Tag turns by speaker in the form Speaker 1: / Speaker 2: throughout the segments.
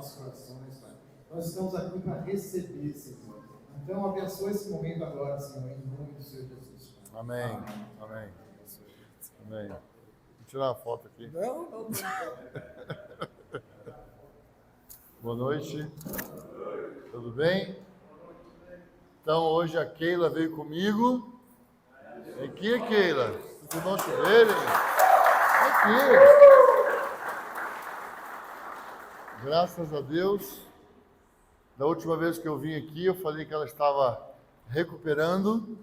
Speaker 1: nossos corações, Pai. Nós estamos aqui para receber, Senhor. Então, abençoe esse momento agora, Senhor, em nome do Senhor Jesus. Pai.
Speaker 2: Amém. Amém. Amém. Vou tirar uma foto aqui.
Speaker 1: Não.
Speaker 2: Boa noite. Tudo bem? Então, hoje a Keila veio comigo. Vem aqui, Keila. Os irmãos te verem. Vem aqui. Graças a Deus. Da última vez que eu vim aqui, eu falei que ela estava recuperando.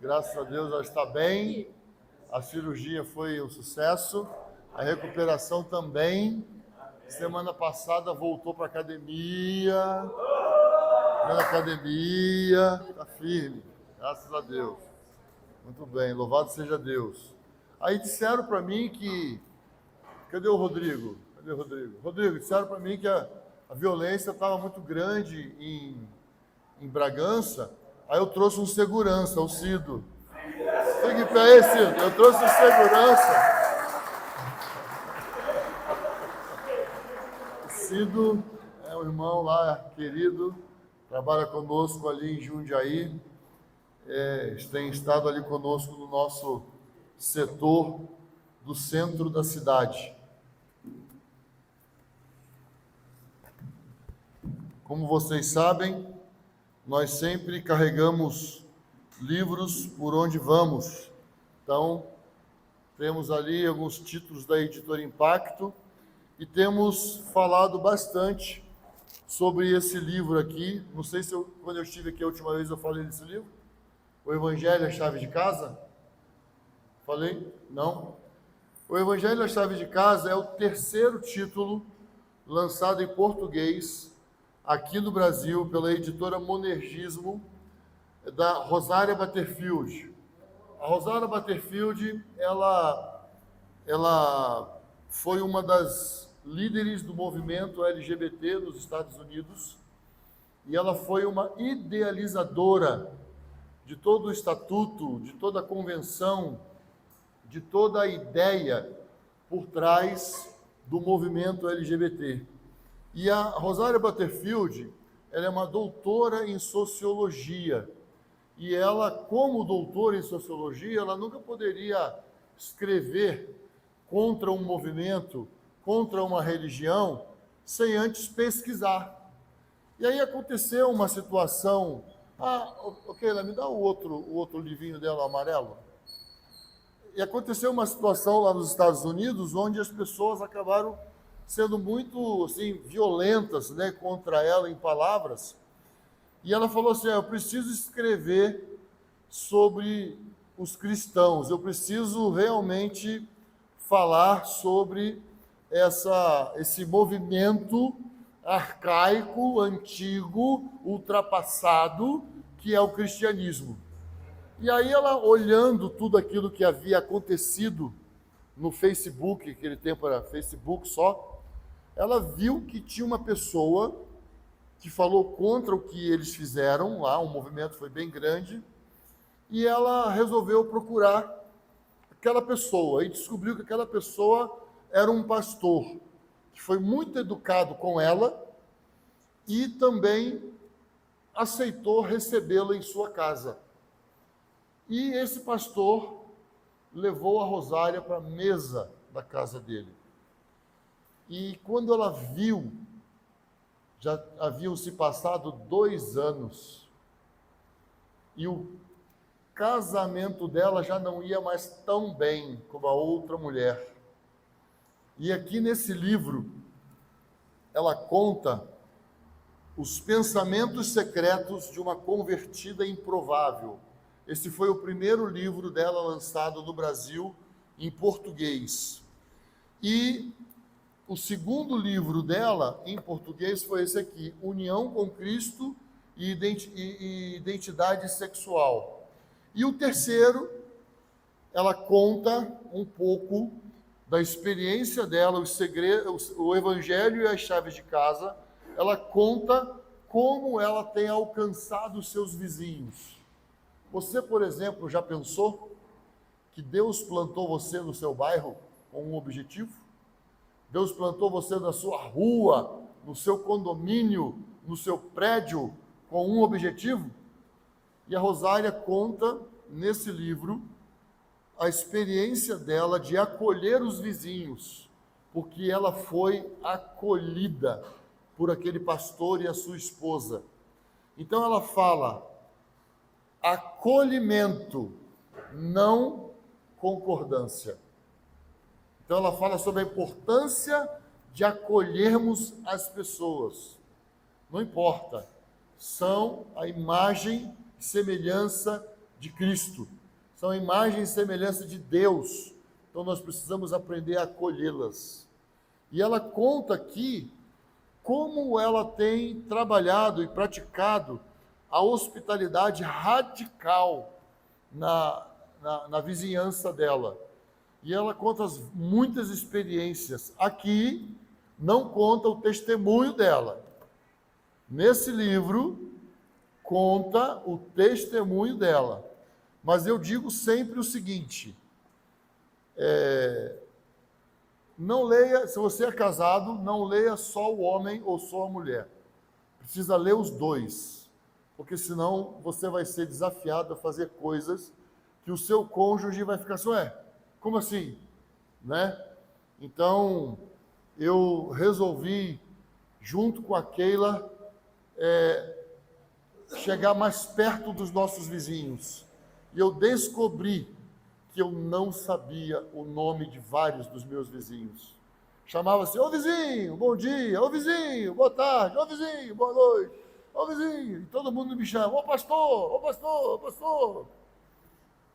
Speaker 2: Graças a Deus, ela está bem. A cirurgia foi um sucesso. A recuperação também. Semana passada voltou para a academia. Na academia. Está firme. Graças a Deus. Muito bem. Louvado seja Deus. Aí disseram para mim que... Cadê o Rodrigo? Cadê o Rodrigo? Rodrigo, disseram para mim que a violência estava muito grande em Bragança. Aí eu trouxe um segurança, o Cido. Fique em pé aí, Cido. Eu trouxe um segurança. O Cido é um irmão lá, querido. Trabalha conosco ali em Jundiaí. Tem estado ali conosco no nosso setor do centro da cidade. Como vocês sabem, nós sempre carregamos livros por onde vamos. Então, temos ali alguns títulos da Editora Impacto e temos falado bastante sobre esse livro aqui. Não sei se quando eu estive aqui a última vez eu falei desse livro. O Evangelho é a Chave de Casa? Falei? Não. O Evangelho é a Chave de Casa é o terceiro título lançado em português aqui no Brasil, pela editora Monergismo, da Rosária Butterfield. A Rosária Butterfield, ela foi uma das líderes do movimento LGBT nos Estados Unidos e ela foi uma idealizadora de todo o estatuto, de toda a convenção, de toda a ideia por trás do movimento LGBT. E a Rosária Butterfield, ela é uma doutora em sociologia. E ela, como doutora em sociologia, ela nunca poderia escrever contra um movimento, contra uma religião, sem antes pesquisar. E aí aconteceu uma situação... Keila, me dá o outro livrinho dela, amarelo. E aconteceu uma situação lá nos Estados Unidos, onde as pessoas acabaram sendo muito assim, violentas, né, contra ela em palavras. E ela falou assim, eu preciso escrever sobre os cristãos, eu preciso realmente falar sobre esse movimento arcaico, antigo, ultrapassado, que é o cristianismo. E aí ela, olhando tudo aquilo que havia acontecido no Facebook, aquele tempo era Facebook só, ela viu que tinha uma pessoa que falou contra o que eles fizeram lá, o movimento foi bem grande, e ela resolveu procurar aquela pessoa, e descobriu que aquela pessoa era um pastor, que foi muito educado com ela, e também aceitou recebê-la em sua casa. E esse pastor levou a Rosária para a mesa da casa dele. E quando ela viu, já haviam se passado 2 anos, e o casamento dela já não ia mais tão bem como a outra mulher. E aqui nesse livro, ela conta os pensamentos secretos de uma convertida improvável. Esse foi o primeiro livro dela lançado no Brasil, em português. E o segundo livro dela, em português, foi esse aqui, União com Cristo e Identidade Sexual. E o terceiro, ela conta um pouco da experiência dela, os segredos, o Evangelho e as Chaves de Casa. Ela conta como ela tem alcançado os seus vizinhos. Você, por exemplo, já pensou que Deus plantou você no seu bairro com um objetivo? Deus plantou você na sua rua no seu condomínio, no seu prédio, com um objetivo? E a Rosária conta nesse livro a experiência dela de acolher os vizinhos, porque ela foi acolhida por aquele pastor e a sua esposa. Então ela fala: acolhimento, não concordância. Então ela fala sobre a importância de acolhermos as pessoas. Não importa, são a imagem e semelhança de Cristo, são a imagem e semelhança de Deus. Então nós precisamos aprender a acolhê-las. E ela conta aqui como ela tem trabalhado e praticado a hospitalidade radical na vizinhança dela. E ela conta muitas experiências. Aqui não conta o testemunho dela. Nesse livro, conta o testemunho dela. Mas eu digo sempre o seguinte: não leia, se você é casado, não leia só o homem ou só a mulher. Precisa ler os dois, porque senão você vai ser desafiado a fazer coisas que o seu cônjuge vai ficar assim: ué, como assim? Né? Então, eu resolvi, junto com a Keila, chegar mais perto dos nossos vizinhos. E eu descobri que eu não sabia o nome de vários dos meus vizinhos. Chamava-se: ô vizinho, bom dia, ô vizinho, boa tarde, ô vizinho, boa noite, ô vizinho. E todo mundo me chama: ô pastor, ô pastor, ô pastor.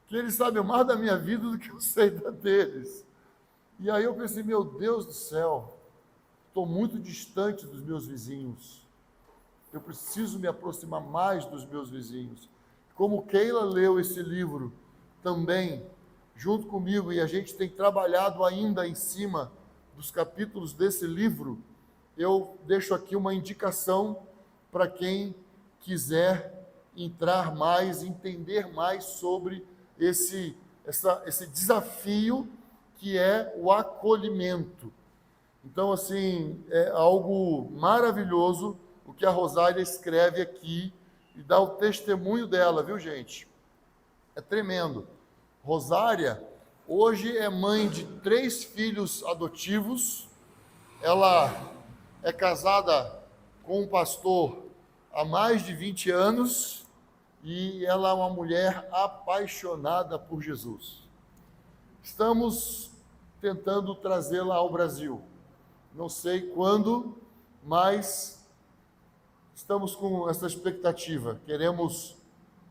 Speaker 2: Que eles sabem mais da minha vida do que eu sei da deles. E aí eu pensei: meu Deus do céu, estou muito distante dos meus vizinhos. Eu preciso me aproximar mais dos meus vizinhos. Como Keila leu esse livro também, junto comigo, e a gente tem trabalhado ainda em cima dos capítulos desse livro, eu deixo aqui uma indicação para quem quiser entrar mais, entender mais sobre esse desafio que é o acolhimento. Então, assim, é algo maravilhoso o que a Rosária escreve aqui e dá o testemunho dela, viu, gente? É tremendo. Rosária, hoje é mãe de 3 filhos adotivos. Ela é casada com um pastor há mais de 20 anos e ela é uma mulher apaixonada por Jesus. Estamos tentando trazê-la ao Brasil. Não sei quando, mas estamos com essa expectativa. Queremos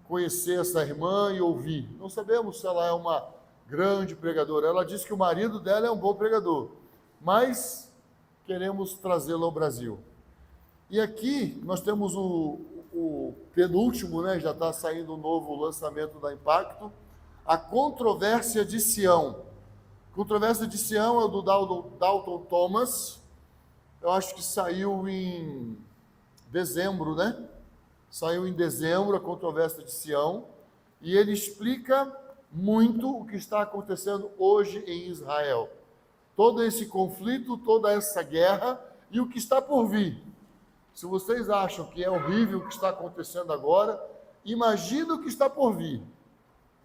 Speaker 2: conhecer essa irmã e ouvir. Não sabemos se ela é uma grande pregadora. Ela diz que o marido dela é um bom pregador, mas queremos trazê-la ao Brasil. E aqui nós temos o penúltimo, né? Já está saindo o novo lançamento da Impacto, a Controvérsia de Sião. Controvérsia de Sião é o do Dalton Thomas. Eu acho que saiu em dezembro, né? Saiu em dezembro a Controvérsia de Sião, e ele explica muito o que está acontecendo hoje em Israel. Todo esse conflito, toda essa guerra e o que está por vir. Se vocês acham que é horrível o que está acontecendo agora, imagina o que está por vir,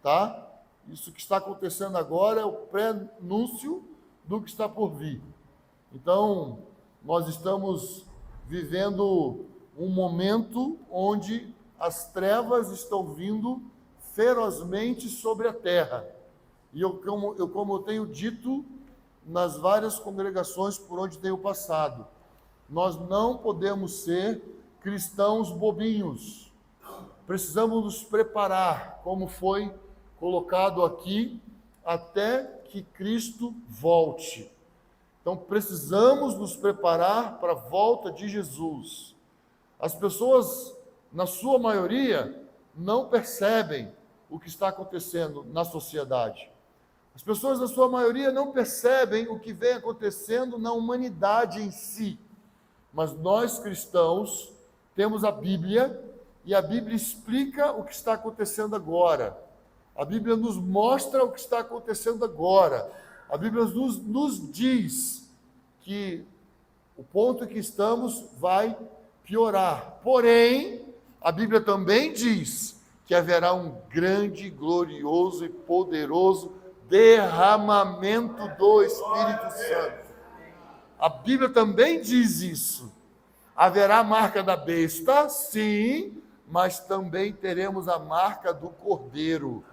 Speaker 2: tá? Isso que está acontecendo agora é o prenúncio do que está por vir. Então, nós estamos vivendo um momento onde as trevas estão vindo ferozmente sobre a terra. E como eu tenho dito nas várias congregações por onde tenho passado, nós não podemos ser cristãos bobinhos. Precisamos nos preparar, como foi colocado aqui, até que Cristo volte. Então, precisamos nos preparar para a volta de Jesus. As pessoas, na sua maioria, não percebem o que está acontecendo na sociedade. As pessoas, na sua maioria, não percebem o que vem acontecendo na humanidade em si. Mas nós, cristãos, temos a Bíblia, e a Bíblia explica o que está acontecendo agora. A Bíblia nos mostra o que está acontecendo agora. A Bíblia nos diz que o ponto que estamos vai piorar. Porém, a Bíblia também diz que haverá um grande, glorioso e poderoso derramamento do Espírito Santo. A Bíblia também diz isso. Haverá a marca da besta, sim, mas também teremos a marca do Cordeiro.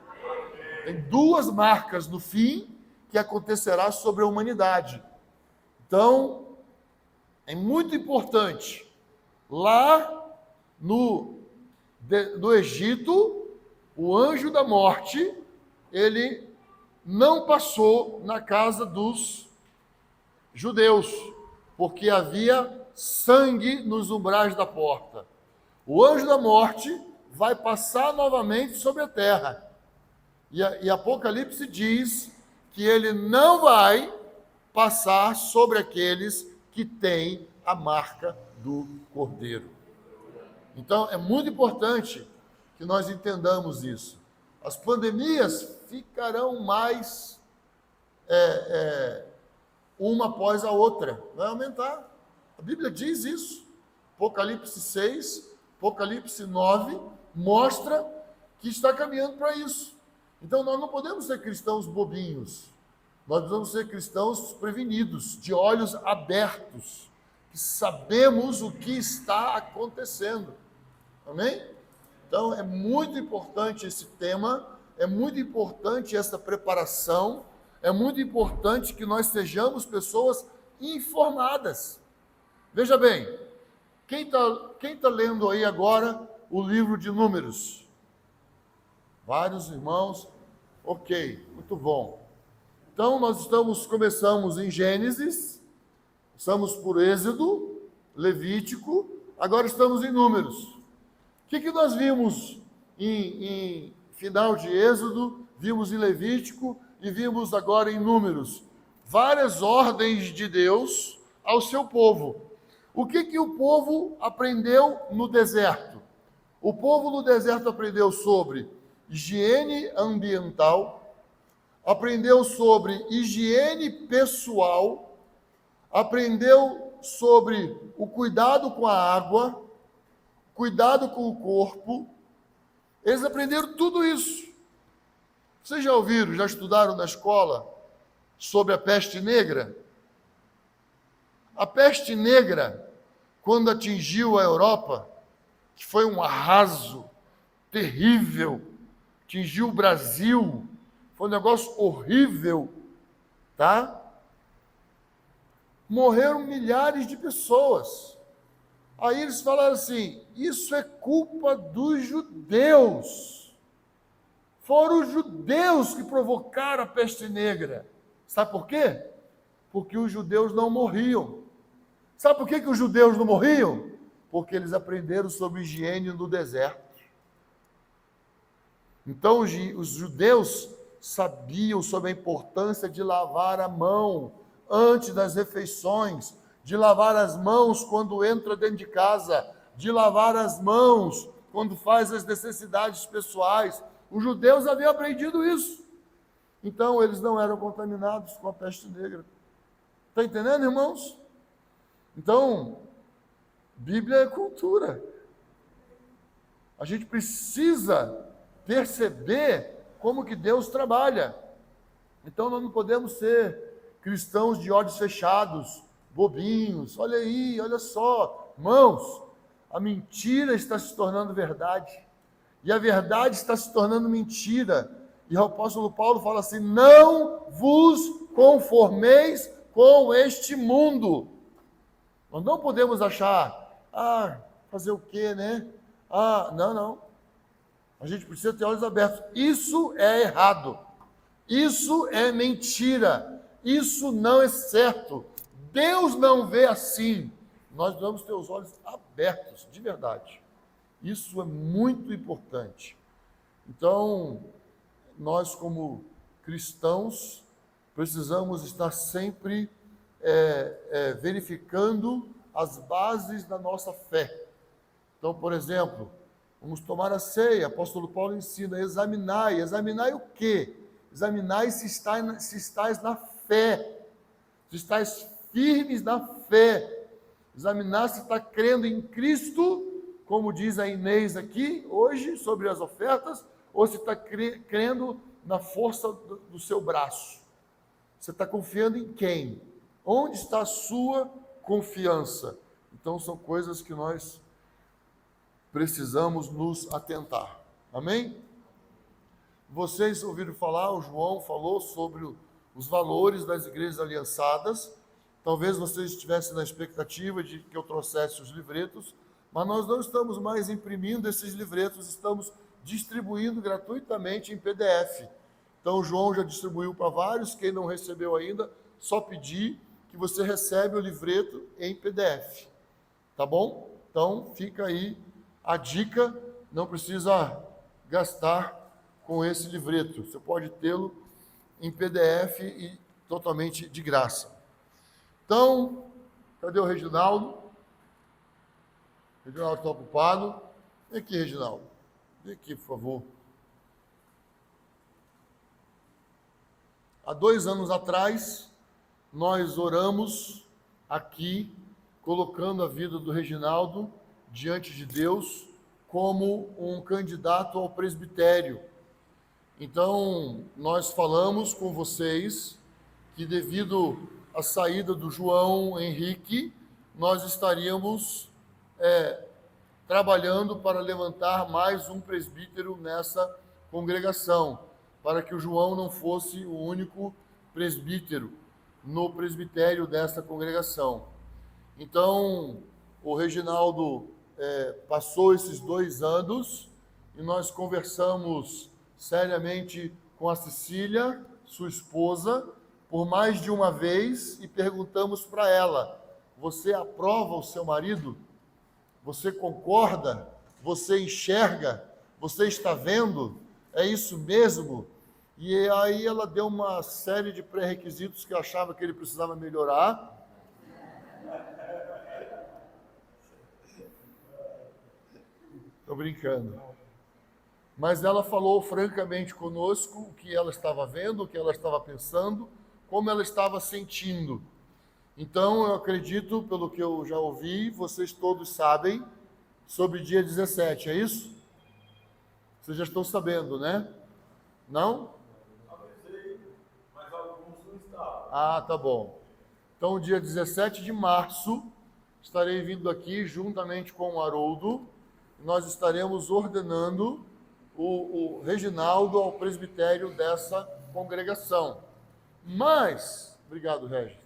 Speaker 2: Tem duas marcas no fim que acontecerá sobre a humanidade. Então, é muito importante. Lá no Egito, o anjo da morte, ele não passou na casa dos judeus, porque havia sangue nos umbrais da porta. O anjo da morte vai passar novamente sobre a terra. E Apocalipse diz que ele não vai passar sobre aqueles que têm a marca do Cordeiro. Então, é muito importante que nós entendamos isso. As pandemias ficarão mais uma após a outra. Vai aumentar. A Bíblia diz isso. Apocalipse 6, Apocalipse 9, mostra que está caminhando para isso. Então, nós não podemos ser cristãos bobinhos. Nós precisamos ser cristãos prevenidos, de olhos abertos, que sabemos o que está acontecendo. Amém? Então, é muito importante esse tema, é muito importante essa preparação, é muito importante que nós sejamos pessoas informadas. Veja bem, quem tá lendo aí agora o livro de Números? Vários irmãos. Ok, muito bom. Então, nós começamos em Gênesis, estamos por Êxodo, Levítico, agora estamos em Números. O que nós vimos em final de Êxodo, vimos em Levítico e vimos agora em Números? Várias ordens de Deus ao seu povo. O que o povo aprendeu no deserto? O povo no deserto aprendeu sobre higiene ambiental, aprendeu sobre higiene pessoal, aprendeu sobre o cuidado com a água, cuidado com o corpo. Eles aprenderam tudo isso. Vocês já ouviram, já estudaram na escola sobre a peste negra? A peste negra, quando atingiu a Europa, que foi um arraso terrível, atingiu o Brasil, foi um negócio horrível, tá? Morreram milhares de pessoas. Aí eles falaram assim, isso é culpa dos judeus. Foram os judeus que provocaram a peste negra. Sabe por quê? Porque os judeus não morriam. Sabe por que os judeus não morriam? Porque eles aprenderam sobre higiene no deserto. Então, os judeus sabiam sobre a importância de lavar a mão antes das refeições, de lavar as mãos quando entra dentro de casa, de lavar as mãos quando faz as necessidades pessoais. Os judeus haviam aprendido isso. Então, eles não eram contaminados com a peste negra. Está entendendo, irmãos? Então, Bíblia é cultura. A gente precisa perceber como que Deus trabalha. Então, nós não podemos ser cristãos de olhos fechados, bobinhos. Olha aí, olha só. Irmãos, a mentira está se tornando verdade. E a verdade está se tornando mentira. E o apóstolo Paulo fala assim, não vos conformeis com este mundo. Nós não podemos achar, fazer o quê, né? Não. A gente precisa ter olhos abertos. Isso é errado. Isso é mentira. Isso não é certo. Deus não vê assim. Nós vamos ter os olhos abertos, de verdade. Isso é muito importante. Então, nós como cristãos, precisamos estar sempre verificando as bases da nossa fé. Então, por exemplo, vamos tomar a ceia. O apóstolo Paulo ensina, examinai. Examinai o quê? Examinai se estáis na fé, se estáis firmes na fé. examinar se está crendo em Cristo, como diz a Inês aqui hoje, sobre as ofertas, ou se está crendo na força do seu braço. Você está confiando em quem? Onde está a sua confiança? Então são coisas que nós precisamos nos atentar. Amém? Vocês ouviram falar, o João falou sobre os valores das igrejas aliançadas. Talvez vocês estivessem na expectativa de que eu trouxesse os livretos, mas nós não estamos mais imprimindo esses livretos, estamos distribuindo gratuitamente em PDF. Então o João já distribuiu para vários, quem não recebeu ainda, só pedir que você recebe o livreto em PDF. Tá bom? Então fica aí a dica, não precisa gastar com esse livreto. Você pode tê-lo em PDF e totalmente de graça. Então, cadê o Reginaldo? O Reginaldo está ocupado. Vem aqui, Reginaldo. Vem aqui, por favor. Há 2 anos atrás, nós oramos aqui, colocando a vida do Reginaldo diante de Deus como um candidato ao presbitério. Então, nós falamos com vocês que devido à saída do João Henrique, nós estaríamos trabalhando para levantar mais um presbítero nessa congregação, para que o João não fosse o único presbítero no presbitério desta congregação. Então, o Reginaldo passou esses 2 anos e nós conversamos seriamente com a Cecília, sua esposa, por mais de uma vez e perguntamos para ela: você aprova o seu marido? Você concorda? Você enxerga? Você está vendo? É isso mesmo? E aí ela deu uma série de pré-requisitos que eu achava que ele precisava melhorar. Estou brincando. Mas ela falou francamente conosco o que ela estava vendo, o que ela estava pensando, como ela estava sentindo. Então, eu acredito, pelo que eu já ouvi, vocês todos sabem sobre dia 17, é isso? Vocês já estão sabendo, né? Não?
Speaker 3: Avisei, mas alguns não estavam.
Speaker 2: Ah, tá bom. Então, dia 17 de março, estarei vindo aqui juntamente com o Haroldo. Nós estaremos ordenando o Reginaldo ao presbitério dessa congregação. Mas, obrigado, Regis.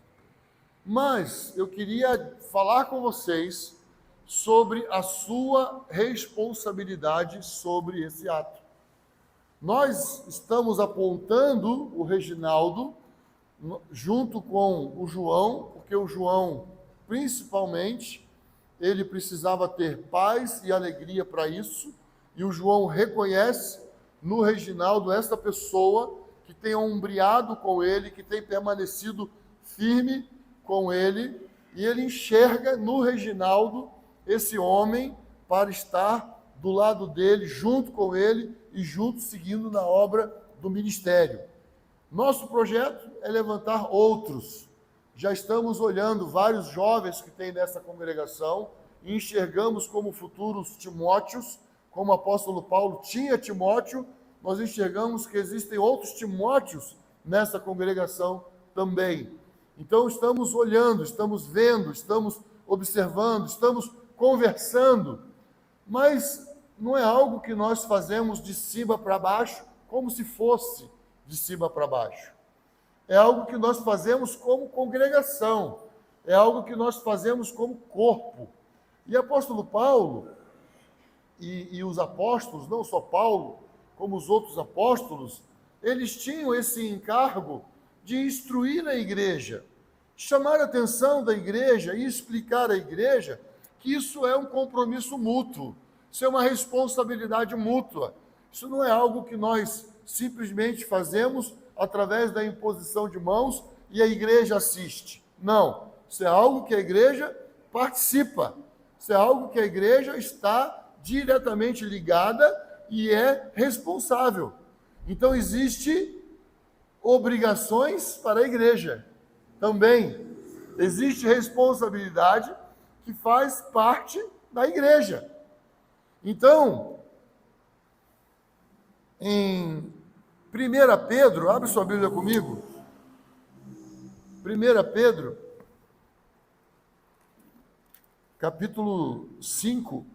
Speaker 2: Mas eu queria falar com vocês sobre a sua responsabilidade sobre esse ato. Nós estamos apontando o Reginaldo junto com o João, porque o João, principalmente, ele precisava ter paz e alegria para isso, e o João reconhece no Reginaldo essa pessoa que tem ombreado com ele, que tem permanecido firme com ele, e ele enxerga no Reginaldo esse homem para estar do lado dele, junto com ele e junto seguindo na obra do ministério. Nosso projeto é levantar outros. Já estamos olhando vários jovens que tem nessa congregação e enxergamos como futuros Timóteos, como o apóstolo Paulo tinha Timóteo, nós enxergamos que existem outros Timóteos nessa congregação também. Então estamos olhando, estamos vendo, estamos observando, estamos conversando, mas não é algo que nós fazemos de cima para baixo, como se fosse de cima para baixo. É algo que nós fazemos como congregação, é algo que nós fazemos como corpo. E apóstolo Paulo e os apóstolos, não só Paulo, como os outros apóstolos, eles tinham esse encargo de instruir a igreja, chamar a atenção da igreja e explicar à igreja que isso é um compromisso mútuo, isso é uma responsabilidade mútua. Isso não é algo que nós simplesmente fazemos através da imposição de mãos e a igreja assiste. Não, isso é algo que a igreja participa, isso é algo que a igreja está diretamente ligada e é responsável. Então, existe obrigações para a igreja também. Existe responsabilidade que faz parte da igreja. Então, em 1 Pedro, abre sua Bíblia comigo. 1 Pedro, capítulo 5.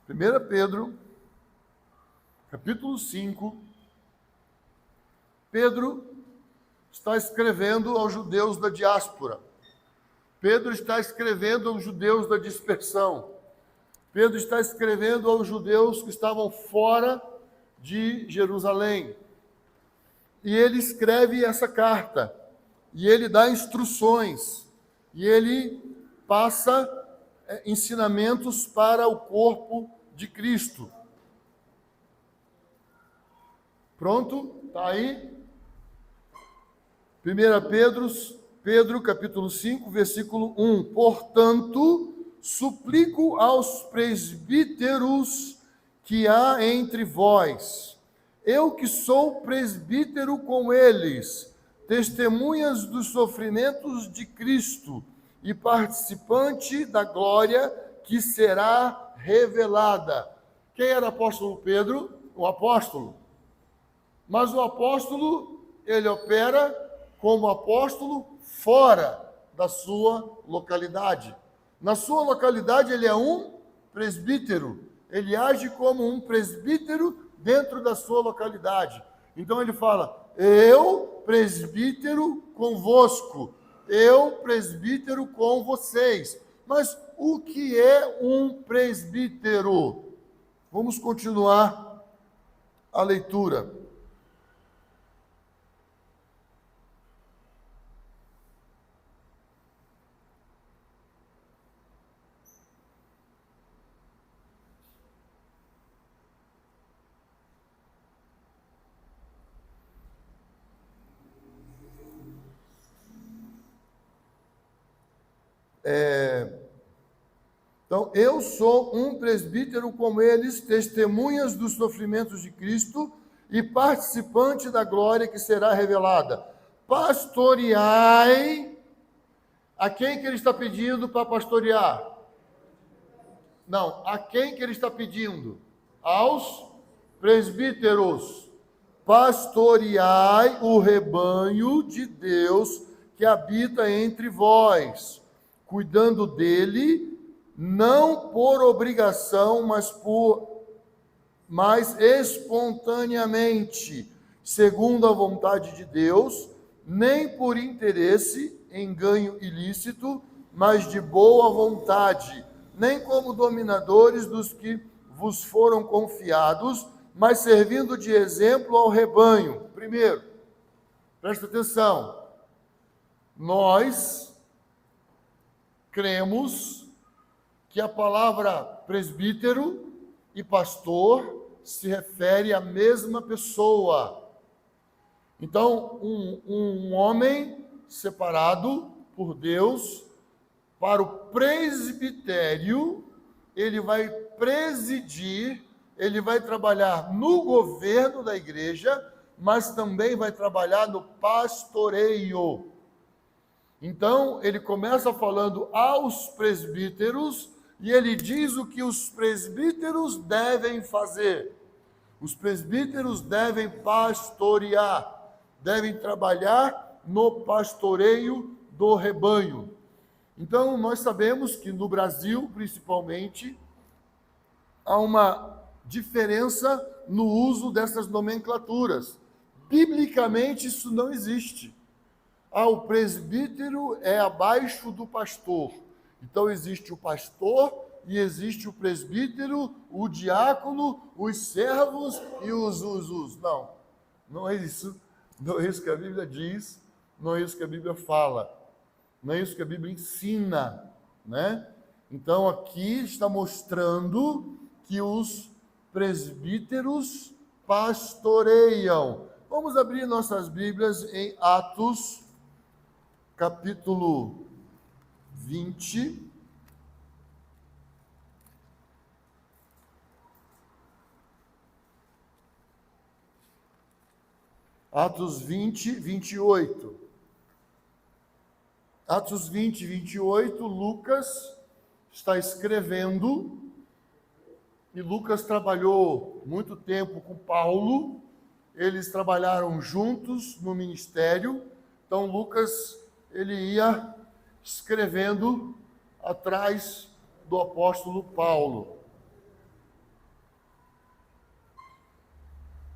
Speaker 2: Primeira Pedro, capítulo 5, Pedro está escrevendo aos judeus da diáspora. Pedro está escrevendo aos judeus da dispersão. Pedro está escrevendo aos judeus que estavam fora de Jerusalém. E ele escreve essa carta, e ele dá instruções, e ele passa ensinamentos para o corpo de Cristo. Pronto? Está aí? 1 Pedro, capítulo 5, versículo 1. Portanto, suplico aos presbíteros que há entre vós, eu que sou presbítero com eles, testemunhas dos sofrimentos de Cristo e participante da glória que será revelada. Quem era o apóstolo Pedro? O apóstolo. Mas o apóstolo, ele opera como apóstolo fora da sua localidade. Na sua localidade, ele é um presbítero. Ele age como um presbítero dentro da sua localidade. Então ele fala, eu, presbítero convosco, eu, presbítero com vocês. Mas o que é um presbítero? Vamos continuar a leitura. Então, eu sou um presbítero como eles, testemunhas dos sofrimentos de Cristo e participante da glória que será revelada. Pastoreai. A quem que ele está pedindo para pastorear? Não, a quem que ele está pedindo? Aos presbíteros. Pastoreai o rebanho de Deus que habita entre vós, cuidando dele, não por obrigação, mas espontaneamente, segundo a vontade de Deus, nem por interesse em ganho ilícito, mas de boa vontade, nem como dominadores dos que vos foram confiados, mas servindo de exemplo ao rebanho. Primeiro, presta atenção, nós cremos que a palavra presbítero e pastor se refere à mesma pessoa. Então, um homem separado por Deus para o presbitério, ele vai presidir, ele vai trabalhar no governo da igreja, mas também vai trabalhar no pastoreio. Então, ele começa falando aos presbíteros e ele diz o que os presbíteros devem fazer. Os presbíteros devem pastorear, devem trabalhar no pastoreio do rebanho. Então, nós sabemos que no Brasil, principalmente, há uma diferença no uso dessas nomenclaturas. Biblicamente, isso não existe. O presbítero é abaixo do pastor. Então, existe o pastor e existe o presbítero, o diácono, os servos e os. Não, não é isso. Não é isso que a Bíblia diz, não é isso que a Bíblia fala, não é isso que a Bíblia ensina, né? Então, aqui está mostrando que os presbíteros pastoreiam. Vamos abrir nossas Bíblias em Atos, capítulo 20. Atos 20, 28. Atos 20, 28, Lucas está escrevendo, e Lucas trabalhou muito tempo com Paulo, eles trabalharam juntos no ministério, então Lucas, ele ia escrevendo atrás do apóstolo Paulo.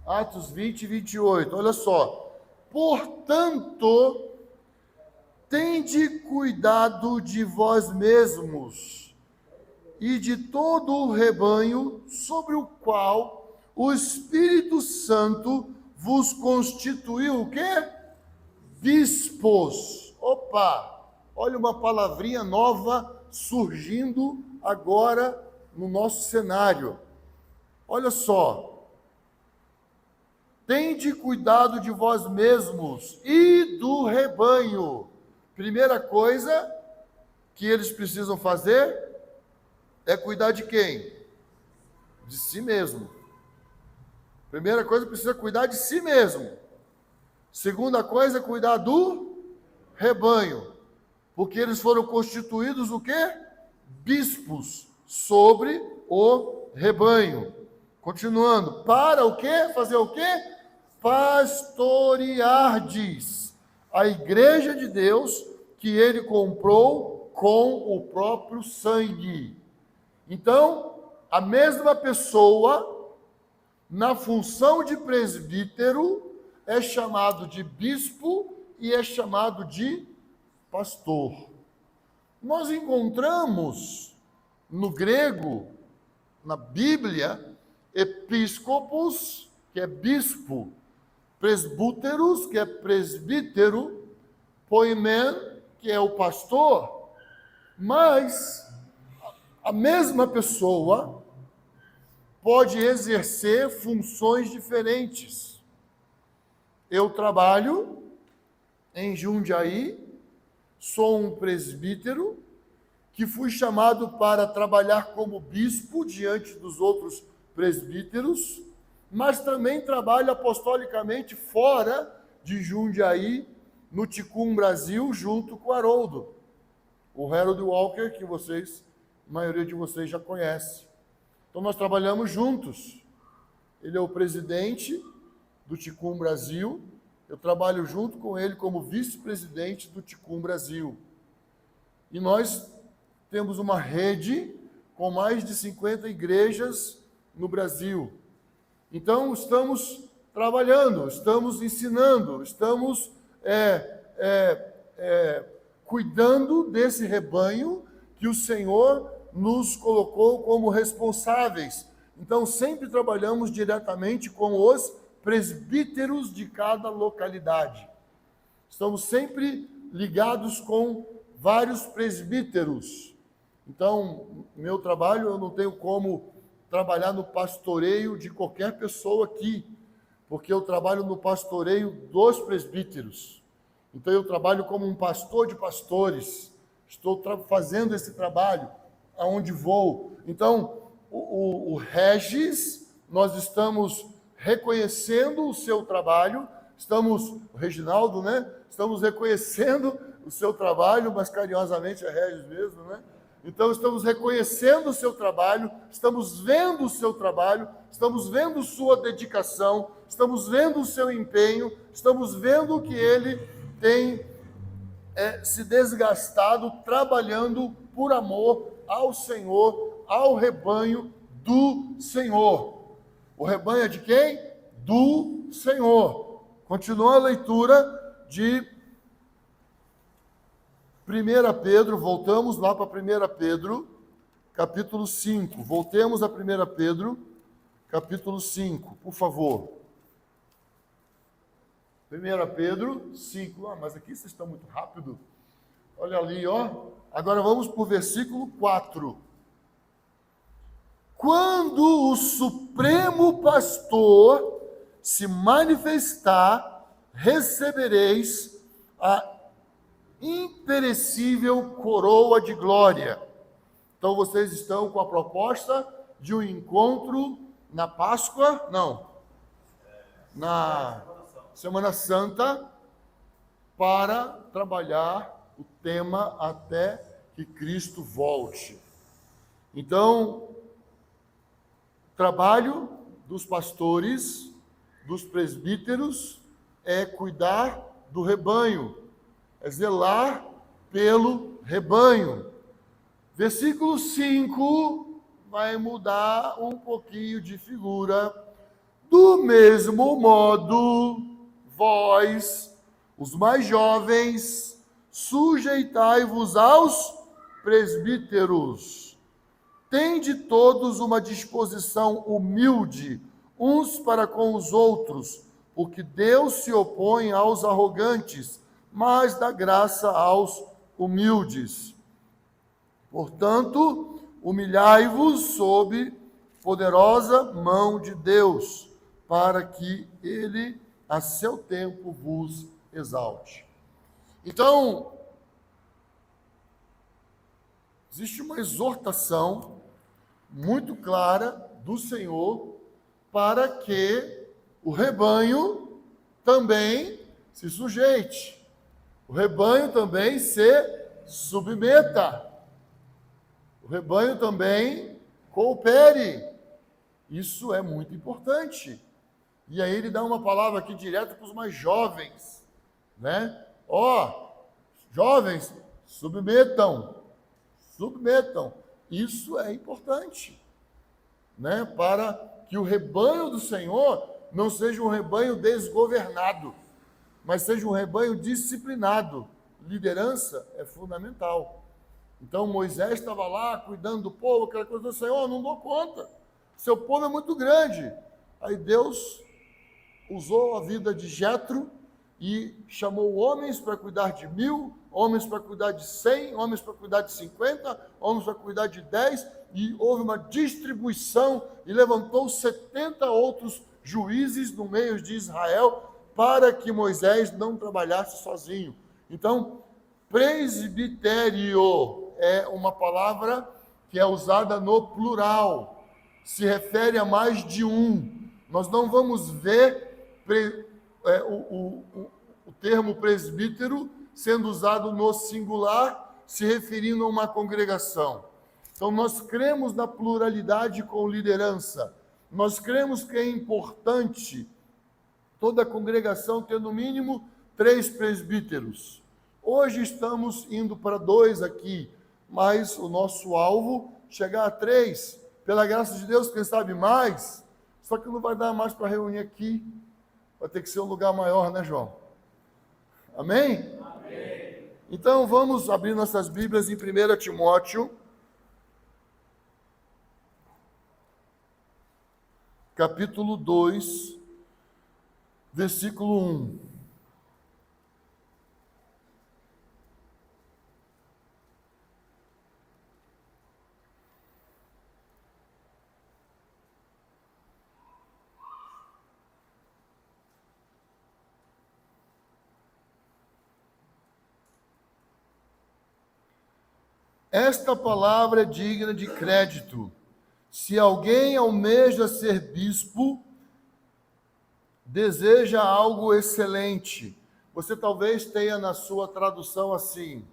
Speaker 2: Atos 20, 28, olha só. Portanto, tende cuidado de vós mesmos e de todo o rebanho sobre o qual o Espírito Santo vos constituiu o quê? Bispos. Opa! Olha uma palavrinha nova surgindo agora no nosso cenário. Olha só. Tende cuidado de vós mesmos e do rebanho. Primeira coisa que eles precisam fazer é cuidar de quem? De si mesmo. Primeira coisa, precisa cuidar de si mesmo. Segunda coisa é cuidar do rebanho. Porque eles foram constituídos o quê? Bispos sobre o rebanho. Continuando, para o quê? Fazer o quê? Pastoreardes a igreja de Deus que ele comprou com o próprio sangue. Então, a mesma pessoa, na função de presbítero, é chamado de bispo e é chamado de pastor. Nós encontramos no grego, na Bíblia, episcopos, que é bispo, presbúteros, que é presbítero, poimen, que é o pastor, mas a mesma pessoa pode exercer funções diferentes. Eu trabalho em Jundiaí, sou um presbítero, que fui chamado para trabalhar como bispo diante dos outros presbíteros, mas também trabalho apostolicamente fora de Jundiaí, no Ticum Brasil, junto com Haroldo, o Harold Walker, que vocês, a maioria de vocês já conhece. Então nós trabalhamos juntos. Ele é o presidente do Ticum Brasil, eu trabalho junto com ele como vice-presidente do Ticum Brasil. E nós temos uma rede com mais de 50 igrejas no Brasil. Então, estamos trabalhando, estamos ensinando, estamos cuidando desse rebanho que o Senhor nos colocou como responsáveis. Então, sempre trabalhamos diretamente com os presbíteros de cada localidade. Estamos sempre ligados com vários presbíteros. Então, meu trabalho, eu não tenho como trabalhar no pastoreio de qualquer pessoa aqui, porque eu trabalho no pastoreio dos presbíteros. Então, eu trabalho como um pastor de pastores. Estou fazendo esse trabalho aonde vou. Então, o Regis, nós estamos reconhecendo o seu trabalho, o Reginaldo, né? Estamos reconhecendo o seu trabalho, mas carinhosamente é Regis mesmo, né? Então, estamos reconhecendo o seu trabalho, estamos vendo o seu trabalho, estamos vendo sua dedicação, estamos vendo o seu empenho, estamos vendo que ele tem se desgastado trabalhando por amor ao Senhor, ao rebanho do Senhor. O rebanho é de quem? Do Senhor. Continua a leitura de 1 Pedro, voltamos lá para 1 Pedro, capítulo 5. Voltemos a 1 Pedro, capítulo 5, por favor. 1 Pedro 5. Mas aqui vocês estão muito rápido. Olha ali, ó. Agora vamos para o versículo 4. Quando o Supremo Pastor se manifestar, recebereis a imperecível coroa de glória. Então vocês estão com a proposta de um encontro na Páscoa? Não. Na Semana Santa para trabalhar o tema até que Cristo volte. Então, trabalho dos pastores, dos presbíteros, é cuidar do rebanho, é zelar pelo rebanho. Versículo 5 vai mudar um pouquinho de figura. Do mesmo modo, vós, os mais jovens, sujeitai-vos aos presbíteros. Tende todos uma disposição humilde, uns para com os outros, porque Deus se opõe aos arrogantes, mas dá graça aos humildes. Portanto, humilhai-vos sob poderosa mão de Deus, para que Ele, a seu tempo, vos exalte. Então, existe uma exortação muito clara do Senhor para que o rebanho também se sujeite, o rebanho também se submeta, o rebanho também coopere. Isso é muito importante. E aí ele dá uma palavra aqui direto para os mais jovens, né? Jovens, submetam. Isso é importante, né? Para que o rebanho do Senhor não seja um rebanho desgovernado, mas seja um rebanho disciplinado. Liderança é fundamental. Então Moisés estava lá cuidando do povo, aquela coisa do Senhor, não dou conta. Seu povo é muito grande. Aí Deus usou a vida de Jetro e chamou homens para cuidar de 1.000, homens para cuidar de 100, homens para cuidar de 50, homens para cuidar de 10, e houve uma distribuição e levantou 70 outros juízes no meio de Israel para que Moisés não trabalhasse sozinho. Então, presbitério é uma palavra que é usada no plural, se refere a mais de um. Nós não vamos ver o termo presbítero sendo usado no singular, se referindo a uma congregação. Então, nós cremos na pluralidade com liderança. Nós cremos que é importante toda a congregação ter no mínimo 3 presbíteros. Hoje estamos indo para 2 aqui, mas o nosso alvo chegar a 3. Pela graça de Deus, quem sabe mais, só que não vai dar mais para reunir aqui. Vai ter que ser um lugar maior, né, João? Amém? Amém. Então, vamos abrir nossas Bíblias em 1 Timóteo, capítulo 2, versículo 1. Esta palavra é digna de crédito. Se alguém almeja ser bispo, deseja algo excelente. Você talvez tenha na sua tradução assim.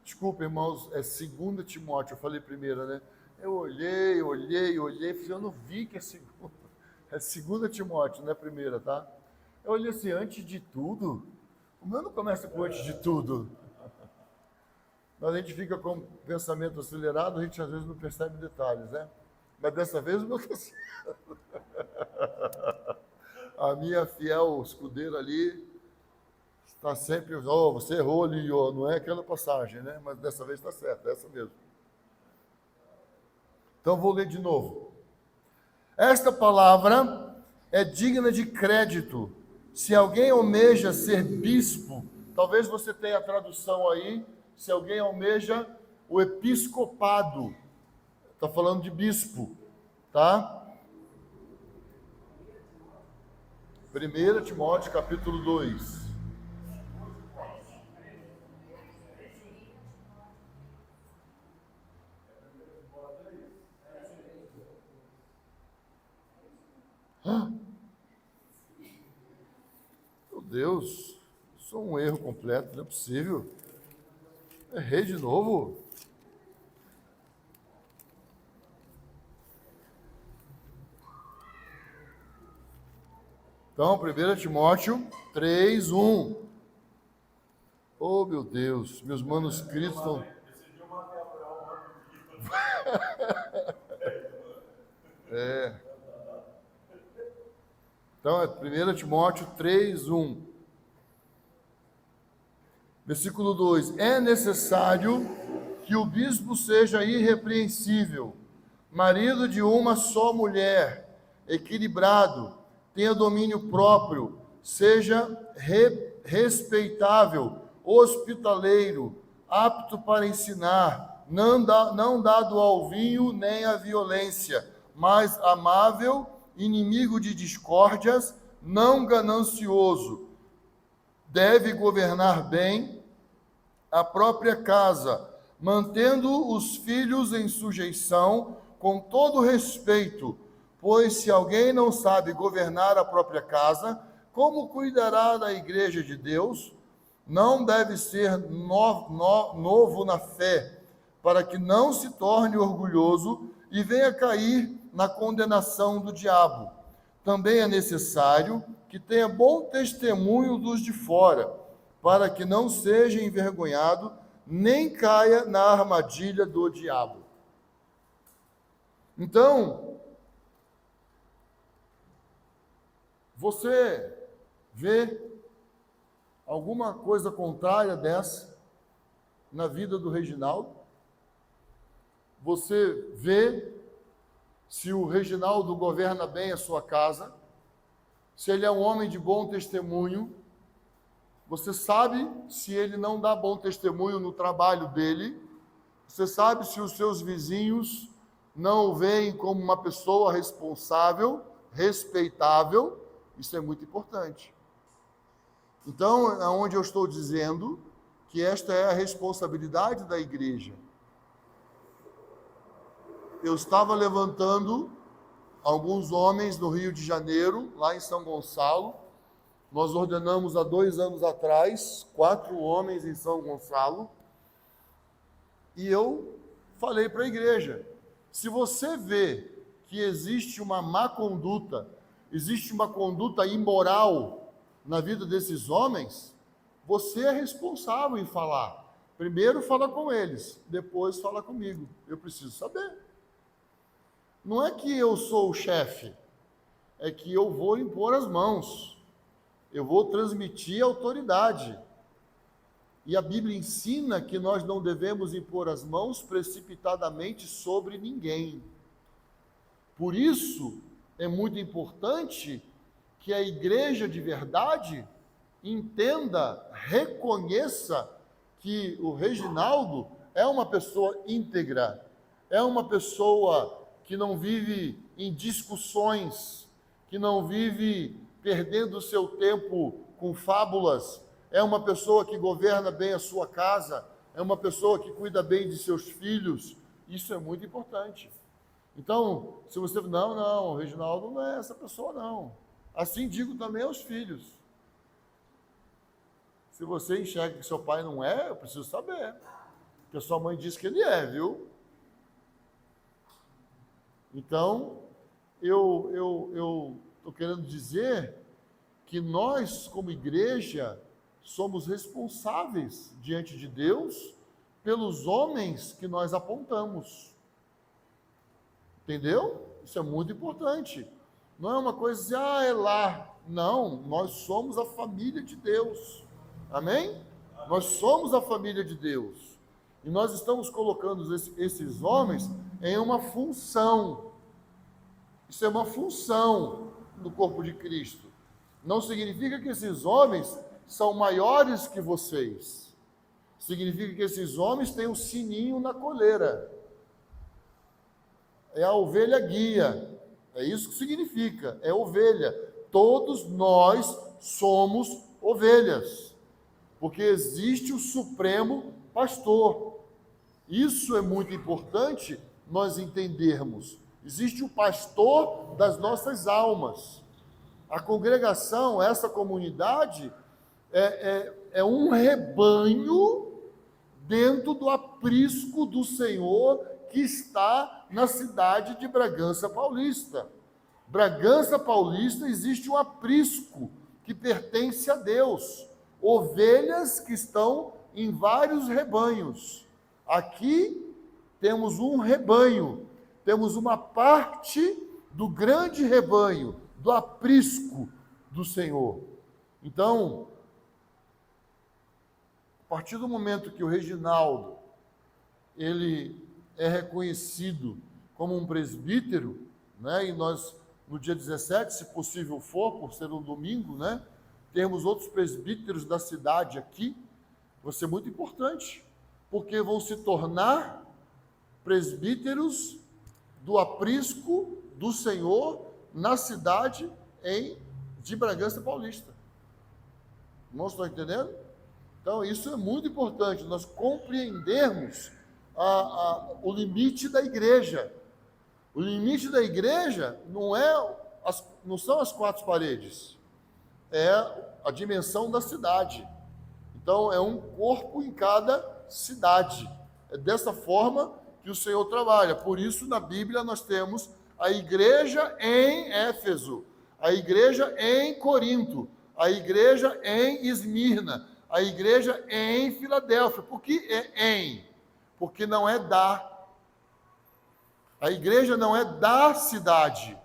Speaker 2: Desculpa, irmãos, é 2 Timóteo, eu falei primeiro, né? Eu olhei, eu não vi que é 2. É 2 Timóteo, não é primeira, tá? Eu olhei assim, antes de tudo. O meu não começa com antes de tudo. Mas a gente fica com o pensamento acelerado, a gente às vezes não percebe detalhes, né? Mas dessa vez o meu está certo. A minha fiel escudeira ali está sempre, você errou ali, não é aquela passagem, né? Mas dessa vez está certo, é essa mesmo. Então vou ler de novo. Esta palavra é digna de crédito. Se alguém almeja ser bispo, talvez você tenha a tradução aí, se alguém almeja o episcopado, está falando de bispo, tá? 1 Timóteo, capítulo 2. Deus, isso é um erro completo, não é possível. Errei de novo. Então, 1 Timóteo 3:1. Oh, meu Deus, meus manuscritos estão...
Speaker 3: Esse dia eu matei a prova.
Speaker 2: Então, é 1 Timóteo 3:1. Versículo 2. É necessário que o bispo seja irrepreensível, marido de uma só mulher, equilibrado, tenha domínio próprio, seja respeitável, hospitaleiro, apto para ensinar, não dado ao vinho nem à violência, mas amável, inimigo de discórdias, não ganancioso. Deve governar bem a própria casa, mantendo os filhos em sujeição com todo respeito, pois se alguém não sabe governar a própria casa, como cuidará da igreja de Deus? Não deve ser novo na fé, para que não se torne orgulhoso e venha cair na condenação do diabo. Também é necessário que tenha bom testemunho dos de fora, para que não seja envergonhado, nem caia na armadilha do diabo. Então, você vê alguma coisa contrária dessa na vida do Reginaldo? Você vê se o Reginaldo governa bem a sua casa, se ele é um homem de bom testemunho? Você sabe se ele não dá bom testemunho no trabalho dele? Você sabe se os seus vizinhos não o veem como uma pessoa responsável, respeitável? Isso é muito importante. Então, é onde eu estou dizendo que esta é a responsabilidade da igreja. Eu estava levantando alguns homens no Rio de Janeiro, lá em São Gonçalo. Nós ordenamos há 2 anos atrás 4 homens em São Gonçalo. E eu falei para a igreja: se você vê que existe uma má conduta, existe uma conduta imoral na vida desses homens, você é responsável em falar. Primeiro fala com eles, depois fala comigo. Eu preciso saber. Não é que eu sou o chefe, é que eu vou impor as mãos, eu vou transmitir autoridade. E a Bíblia ensina que nós não devemos impor as mãos precipitadamente sobre ninguém. Por isso, é muito importante que a igreja de verdade entenda, reconheça que o Reginaldo é uma pessoa íntegra, é uma pessoa que não vive em discussões, que não vive perdendo o seu tempo com fábulas, é uma pessoa que governa bem a sua casa, é uma pessoa que cuida bem de seus filhos. Isso é muito importante. Então, se você... Não, o Reginaldo não é essa pessoa, não. Assim digo também aos filhos. Se você enxerga que seu pai não é, eu preciso saber. Porque a sua mãe disse que ele é, viu? Então, eu estou querendo dizer que nós, como igreja, somos responsáveis diante de Deus pelos homens que nós apontamos. Entendeu? Isso é muito importante. Não é uma coisa assim, é lá. Não, nós somos a família de Deus. Amém? Nós somos a família de Deus. E nós estamos colocando esses homens em uma função. Isso é uma função no corpo de Cristo. Não significa que esses homens são maiores que vocês. Significa que esses homens têm um sininho na coleira. É a ovelha guia. É isso que significa. É ovelha. Todos nós somos ovelhas. Porque existe o Supremo Pastor. Isso é muito importante nós entendermos. Existe o pastor das nossas almas. A congregação, essa comunidade, é um rebanho dentro do aprisco do Senhor que está na cidade de Bragança Paulista. Bragança Paulista existe um aprisco que pertence a Deus. Ovelhas que estão em vários rebanhos. Aqui temos um rebanho, temos uma parte do grande rebanho, do aprisco do Senhor. Então, a partir do momento que o Reginaldo ele é reconhecido como um presbítero, né, e nós, no dia 17, se possível for, por ser um domingo, né, temos outros presbíteros da cidade aqui, vai ser muito importante, porque vão se tornar presbíteros do aprisco do Senhor na cidade de Bragança Paulista. Não estão entendendo? Então, isso é muito importante, nós compreendermos o limite da igreja. O limite da igreja não são as quatro paredes, é a dimensão da cidade. Então, é um corpo em cada cidade. É dessa forma que o Senhor trabalha. Por isso, na Bíblia, nós temos a igreja em Éfeso, a igreja em Corinto, a igreja em Esmirna, a igreja em Filadélfia. Por que é em? Porque não é da. A igreja não é da cidade.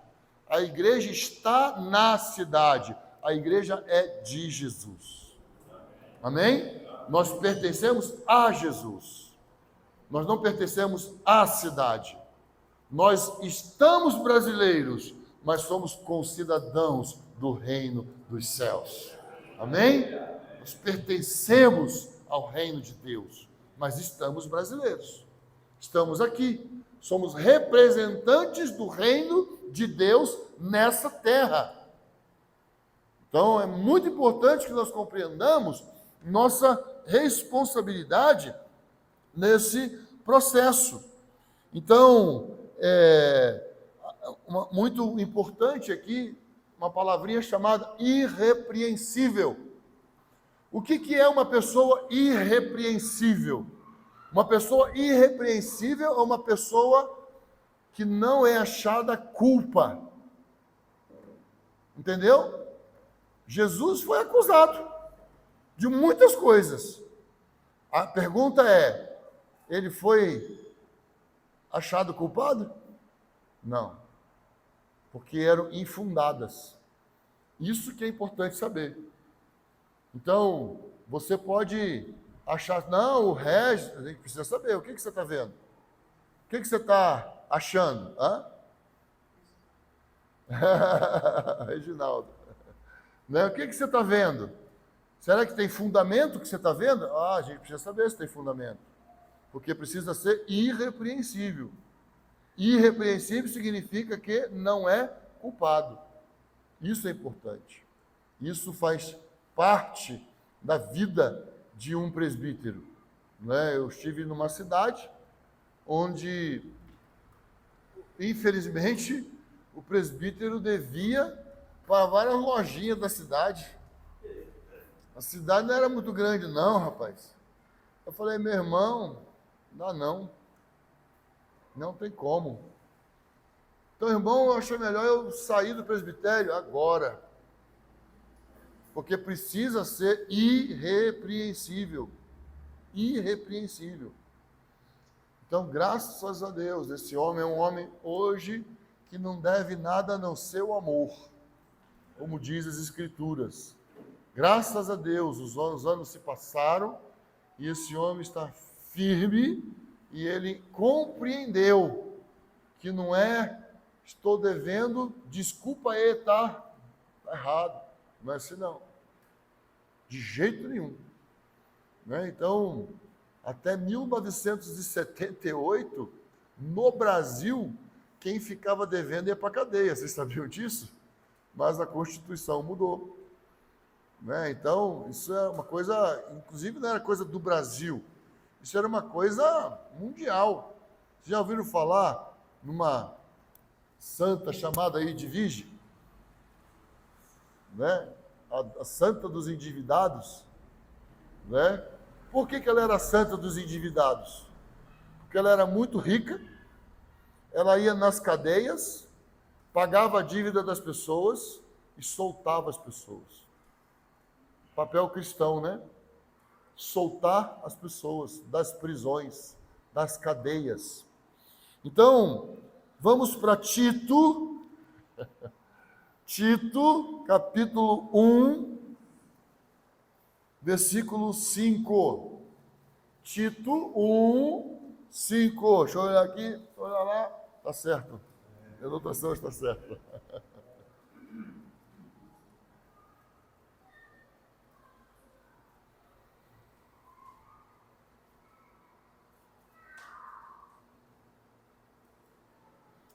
Speaker 2: A igreja está na cidade. A igreja é de Jesus. Amém? Nós pertencemos a Jesus. Nós não pertencemos à cidade. Nós estamos brasileiros, mas somos concidadãos do reino dos céus. Amém? Nós pertencemos ao reino de Deus, mas estamos brasileiros. Estamos aqui. Somos representantes do reino de Deus nessa terra. Então, é muito importante que nós compreendamos nossa responsabilidade nesse processo. Então, muito importante aqui, uma palavrinha chamada irrepreensível. O que é uma pessoa irrepreensível? Uma pessoa irrepreensível é uma pessoa que não é achada culpa. Entendeu? Jesus foi acusado de muitas coisas. A pergunta é, ele foi achado culpado? Não. Porque eram infundadas. Isso que é importante saber. Então, você pode achar, não, o Regis, a gente precisa saber, o que você está vendo? O que você está achando? Hã? Reginaldo. Né? O que você está vendo? Será que tem fundamento o que você está vendo? A gente precisa saber se tem fundamento. Porque precisa ser irrepreensível. Irrepreensível significa que não é culpado. Isso é importante. Isso faz parte da vida de um presbítero. Né? Eu estive numa cidade onde, infelizmente, o presbítero devia para várias lojinhas da cidade. A cidade não era muito grande, não, rapaz. Eu falei, meu irmão, não. Não tem como. Então, irmão, eu achei melhor eu sair do presbitério agora. Porque precisa ser irrepreensível. Irrepreensível. Então, graças a Deus, esse homem é um homem hoje que não deve nada a não ser o amor, como diz as Escrituras. Graças a Deus, os anos se passaram e esse homem está firme e ele compreendeu que não é, estou devendo, desculpa aí, tá errado. Não é assim não. De jeito nenhum. Né? Então, até 1978, no Brasil, quem ficava devendo ia para a cadeia. Vocês sabiam disso? Mas a Constituição mudou. Né? Então, isso é uma coisa, inclusive não era coisa do Brasil, isso era uma coisa mundial. Vocês já ouviram falar numa santa chamada Edvige? Né? a santa dos endividados, né? Por que ela era a santa dos endividados? Porque ela era muito rica, ela ia nas cadeias, pagava a dívida das pessoas e soltava as pessoas. Papel cristão, né? Soltar as pessoas das prisões, das cadeias. Então, vamos para Tito, Tito, capítulo 1, versículo 5. Tito 1, 5. Deixa eu olhar aqui, olha lá, está certo. A anotação está certa.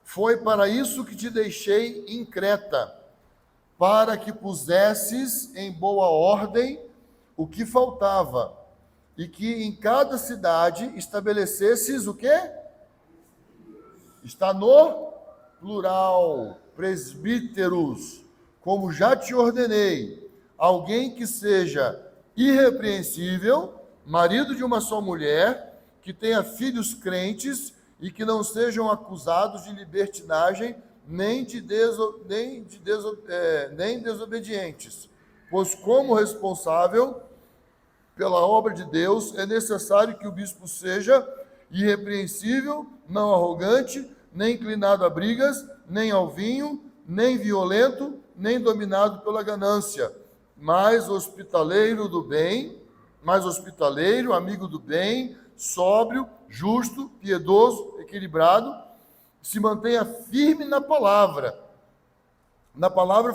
Speaker 2: Foi para isso que te deixei em Creta, para que pusesses em boa ordem o que faltava, e que em cada cidade estabelecesses o quê? Está no plural, presbíteros, como já te ordenei, alguém que seja irrepreensível, marido de uma só mulher, que tenha filhos crentes e que não sejam acusados de libertinagem nem desobedientes, pois como responsável pela obra de Deus é necessário que o bispo seja irrepreensível, não arrogante, nem inclinado a brigas, nem ao vinho, nem violento, nem dominado pela ganância, mas hospitaleiro, amigo do bem, sóbrio, justo, piedoso, equilibrado, se mantenha firme na palavra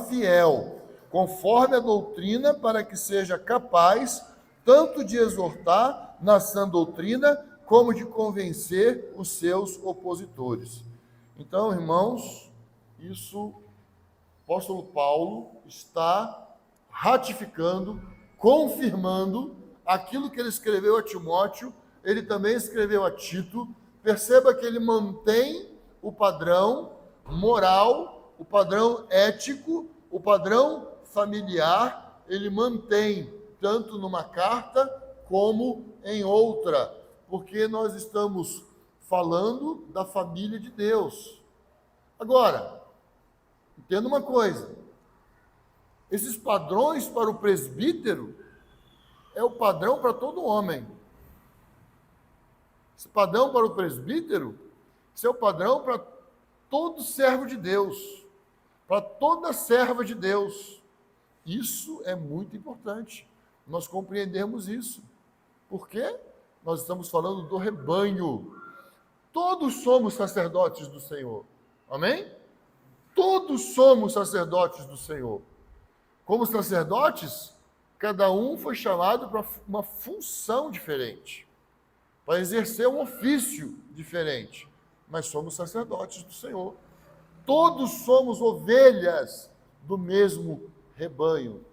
Speaker 2: fiel, conforme a doutrina, para que seja capaz tanto de exortar na sã doutrina, como de convencer os seus opositores. Então, irmãos, isso o apóstolo Paulo está ratificando, confirmando aquilo que ele escreveu a Timóteo, ele também escreveu a Tito. Perceba que ele mantém o padrão moral, o padrão ético, o padrão familiar, ele mantém tanto numa carta como em outra, porque nós estamos falando da família de Deus. Agora, entenda uma coisa, esses padrões para o presbítero é o padrão para todo homem. Esse padrão para o presbítero, esse é o padrão para todo servo de Deus, para toda serva de Deus. Isso é muito importante, nós compreendermos isso. Por quê? Nós estamos falando do rebanho. Todos somos sacerdotes do Senhor. Amém? Todos somos sacerdotes do Senhor. Como sacerdotes, cada um foi chamado para uma função diferente, para exercer um ofício diferente, mas somos sacerdotes do Senhor. Todos somos ovelhas do mesmo rebanho.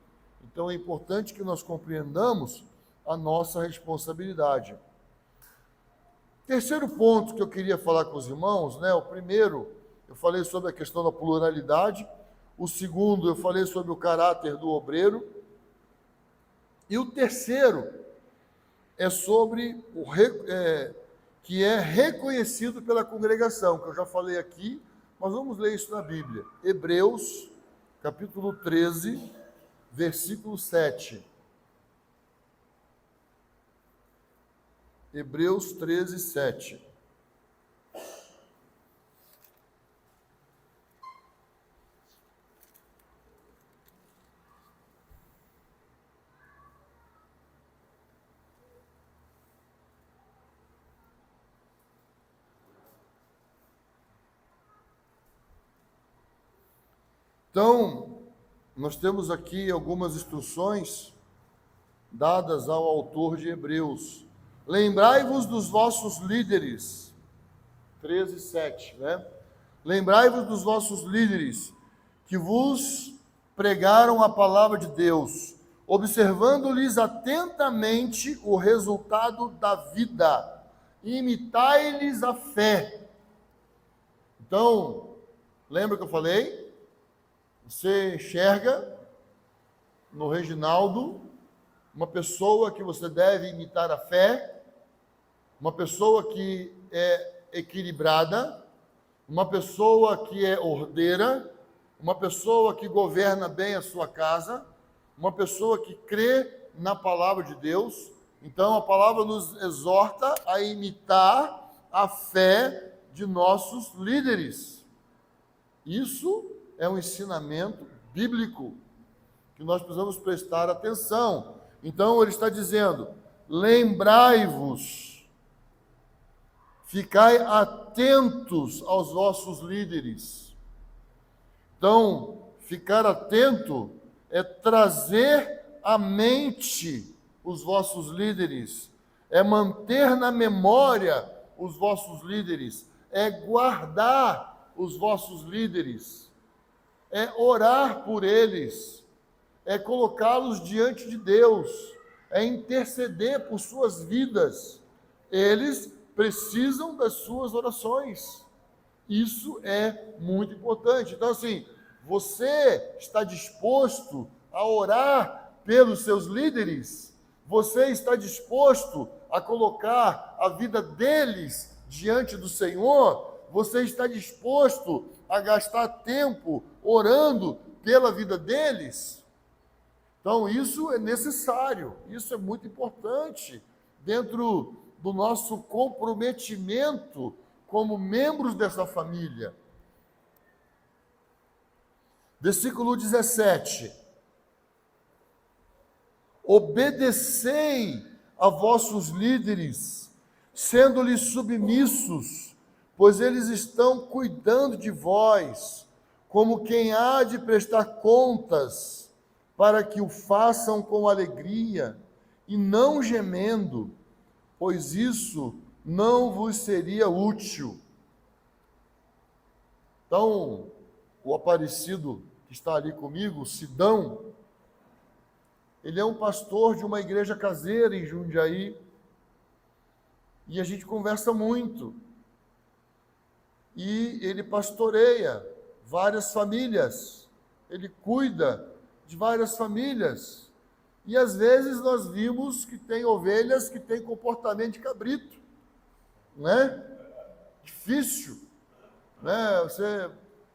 Speaker 2: Então é importante que nós compreendamos a nossa responsabilidade. Terceiro ponto que eu queria falar com os irmãos, né? O primeiro, eu falei sobre a questão da pluralidade. O segundo, eu falei sobre o caráter do obreiro. E o terceiro é sobre que é reconhecido pela congregação, que eu já falei aqui, mas vamos ler isso na Bíblia. Hebreus, capítulo 13, versículo 7. Hebreus 13, 7. Então, nós temos aqui algumas instruções dadas ao autor de Hebreus. Lembrai-vos dos vossos líderes, 13, 7, né? Lembrai-vos dos vossos líderes, que vos pregaram a palavra de Deus, observando-lhes atentamente o resultado da vida, e imitai-lhes a fé. Então, lembra que eu falei? Você enxerga no Reginaldo, uma pessoa que você deve imitar a fé, uma pessoa que é equilibrada, uma pessoa que é ordeira, uma pessoa que governa bem a sua casa, uma pessoa que crê na palavra de Deus. Então, a palavra nos exorta a imitar a fé de nossos líderes. Isso é um ensinamento bíblico que nós precisamos prestar atenção. Então, ele está dizendo: lembrai-vos, ficai atentos aos vossos líderes. Então, ficar atento é trazer à mente os vossos líderes, é manter na memória os vossos líderes, é guardar os vossos líderes, é orar por eles, é colocá-los diante de Deus, é interceder por suas vidas. Eles precisam das suas orações. Isso é muito importante. Então, assim, você está disposto a orar pelos seus líderes? Você está disposto a colocar a vida deles diante do Senhor? Você está disposto a gastar tempo orando pela vida deles? Então, isso é necessário, isso é muito importante dentro do nosso comprometimento como membros dessa família. Versículo 17. Obedecei a vossos líderes, sendo-lhes submissos, pois eles estão cuidando de vós, como quem há de prestar contas, para que o façam com alegria e não gemendo, pois isso não vos seria útil. Então, o Aparecido que está ali comigo, o Sidão, ele é um pastor de uma igreja caseira em Jundiaí, e a gente conversa muito. E ele pastoreia várias famílias, ele cuida de várias famílias. E às vezes nós vimos que tem ovelhas que têm comportamento de cabrito, né? Difícil, né?